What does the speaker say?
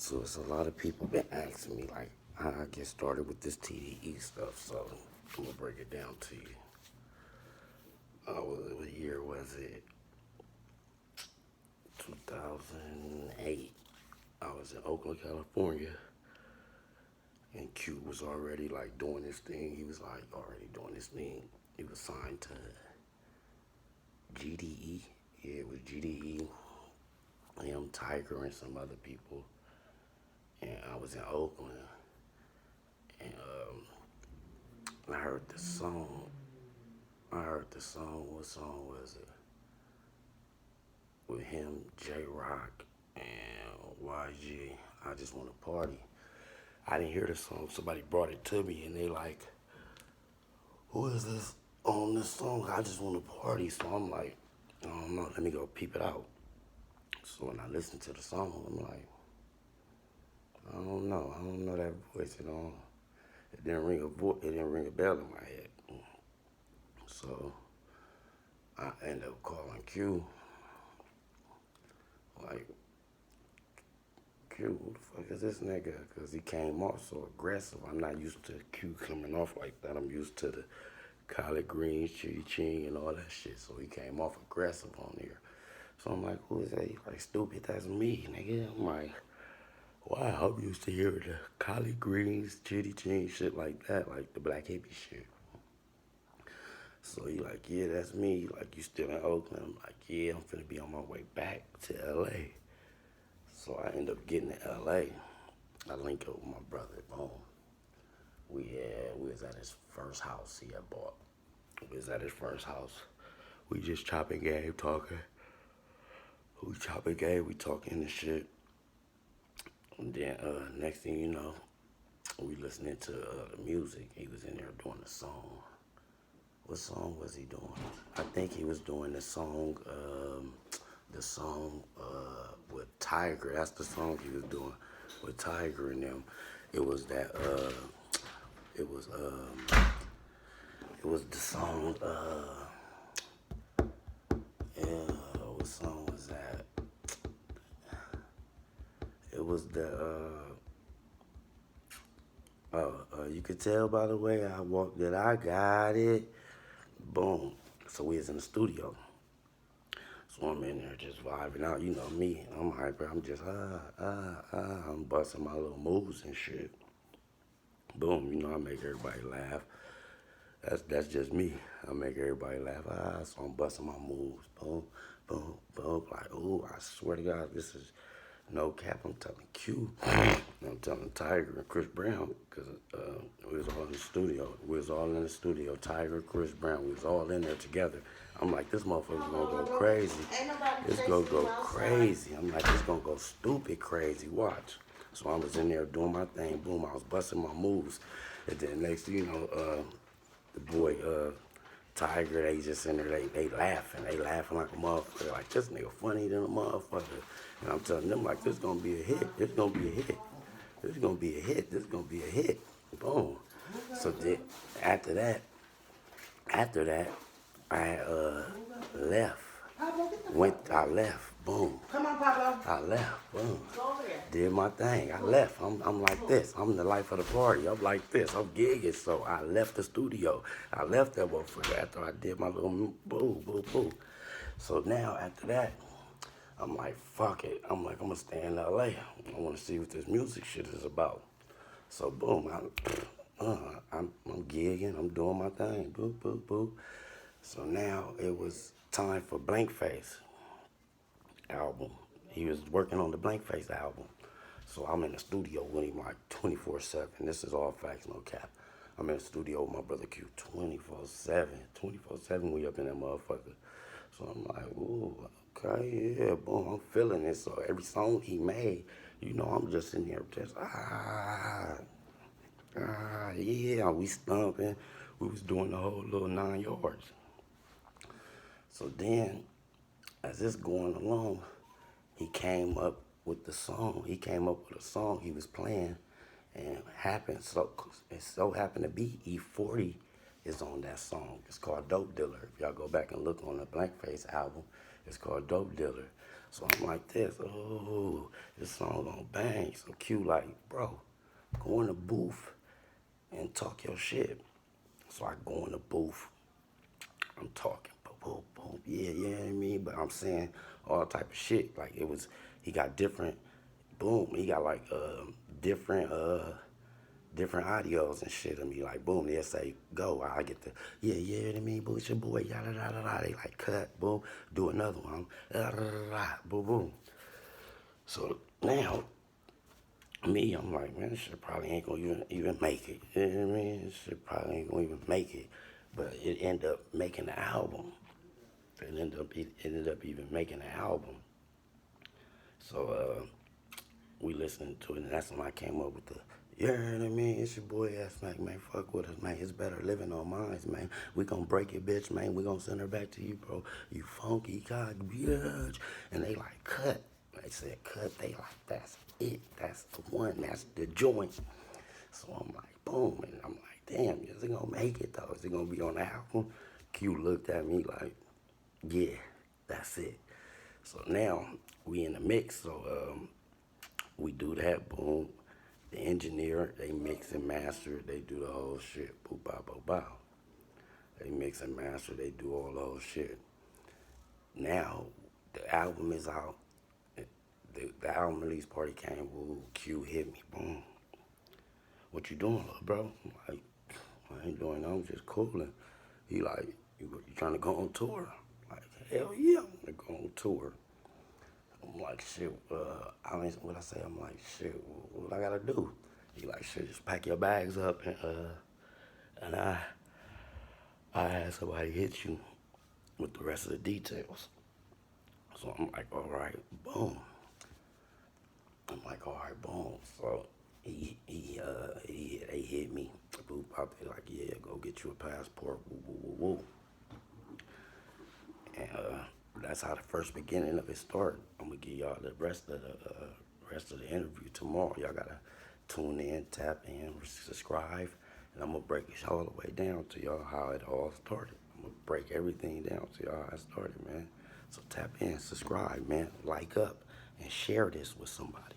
So it's a lot of people been asking me like how I get started with this TDE stuff. So I'm gonna break it down to you. What year was it? 2008. I was in Oakland, California, and Q was already like doing this thing. He was like already doing this thing. He was signed to GDE. Yeah, it was GDE. Him, Tiger, and some other people. And I was in Oakland, and I heard the song. What song was it? With him, J Rock, and YG. I just want to party. I didn't hear the song. Somebody brought it to me, and they like, "Who is this on this song? I just want to party." So I'm like, I don't know. Let me go peep it out. So when I listened to the song, I'm like, I don't know. I don't know that voice. It didn't ring a bell in my head. So I ended up calling Q. Like, Q, who the fuck is this nigga? Because he came off so aggressive. I'm not used to Q coming off like that. I'm used to the collard greens, chitty ching, and all that shit. So he came off aggressive on here. So I'm like, who is that? He's like, stupid, that's me, nigga. I'm like, wow, I'm used to hearing the collard greens, chitty ching, shit like that, like the black hippie shit. So he like, yeah, that's me. Like, you still in Oakland? I'm like, yeah, I'm finna be on my way back to LA. So I end up getting to LA. I link up with my brother, boom. We was at his first house he had bought. We was at his first house. We just chopping game, talking. We chopping game, we talking and shit. And then next thing you know, we listening to the music. He was in there doing the song. What song was he doing? I think he was doing the song with Tiger. That's the song he was doing with Tiger and them. It was that it was the song what song was that? It was you could tell by the way I walked that I got it. Boom. So we was in the studio. So I'm in there just vibing out. You know me. I'm hyper. I'm just I'm busting my little moves and shit. Boom. You know I make everybody laugh. That's just me. I make everybody laugh. So I'm busting my moves. Boom, boom, boom. Like, ooh, I swear to God, this is no cap. I'm telling Q. I'm telling Tiger and Chris Brown because we was all in the studio. We was all in the studio. Tiger, Chris Brown, we was all in there together. I'm like, this motherfucker's gonna go crazy. It's gonna go crazy. I'm like, it's gonna go stupid crazy. Watch. So I was in there doing my thing. Boom, I was busting my moves. And then next thing you know, the boy Tiger, they just in there, they laughing like a motherfucker, like this nigga funny than a motherfucker. And I'm telling them like this gonna be a hit, this gonna be a hit, this gonna be a hit, this gonna be a hit. Boom. So then after that, I left. I left, boom. Come on, Pablo. I left, boom. Go over there. Did my thing. I left. I'm like this. I'm the life of the party. I'm like this. I'm gigging. So I left the studio. I left that motherfucker after I did my little boo, boo, boo. So now after that, I'm like, fuck it. I'm like, I'm gonna stay in LA. I wanna see what this music shit is about. So boom, I'm gigging. I'm doing my thing. Boo, boo, boo. So now it was time for Blank Face album. He was working on the Blank Face album. So I'm in the studio with him like 24/7. This is all facts, no cap. I'm in the studio with my brother Q 24/7. 24/7 we up in that motherfucker. So I'm like, ooh, okay, yeah, boom, I'm feeling it. So every song he made, you know, I'm just in here just, yeah, we stumping. We was doing the whole little 9 yards. So then, as this going along, he came up with the song. He came up with a song he was playing, and it so happened to be E40 is on that song. It's called Dope Dealer. If y'all go back and look on the Blank Face album, it's called Dope Dealer. So I'm like this, oh, this song gonna bang. So Q like, bro, go in the booth and talk your shit. So I go in the booth, I'm talking, boom, boom, boom, yeah, you know what I mean? But I'm saying all type of shit. Like it was, he got different, boom, he got like different different audios and shit of me. Like boom, they'll say go, I get the yeah, you know what I mean? Boo, it's your boy, yada da da da. They like cut, boom, do another one, da da da da, boom, boom. So now me, I'm like, man, this shit probably ain't gonna even make it. You know what I mean? This shit probably ain't gonna even make it. But it ended up making the album. It ended up even making the album. So we listened to it, and that's when I came up with the, you know what I mean? It's your boy Smac, man. Fuck with us, man. It's better living on mines, man. We gonna break it, bitch, man. We gonna send her back to you, bro. You funky cock, bitch. And they like, cut. They said, cut. They like, that's it. That's the one. That's the joint. So I'm like, boom. And I'm like, damn, is it gonna make it, though? Is it gonna be on the album? Q looked at me like, yeah, that's it. So now we in the mix. So we do that, boom. The engineer, they mix and master, they do the whole shit. Boop, bow, bow, bow. They mix and master, they do all the whole shit. Now, the album is out. The album release party came, woo, Q hit me, boom. What you doing, little bro? I'm like, I ain't doing nothing, I'm just cooling. He like, you trying to go on tour? I'm like, hell yeah, I'm gonna go on tour. I'm like, shit, I mean, what I say, I'm like, shit, what I gotta do? He like, shit, just pack your bags up and I had somebody hit you with the rest of the details. So I'm like, all right, boom. I'm like, all right, boom. So they hit me. Boop, pop, they like, yeah, go get you a passport, woo, woo, woo, woo. And that's how the first beginning of it started. I'm gonna give y'all the rest of the interview tomorrow. Y'all gotta tune in, tap in, subscribe, and I'm gonna break it all the way down to y'all how it all started. I'm gonna break everything down to y'all how it started, man. So tap in, subscribe, man, like up, and share this with somebody.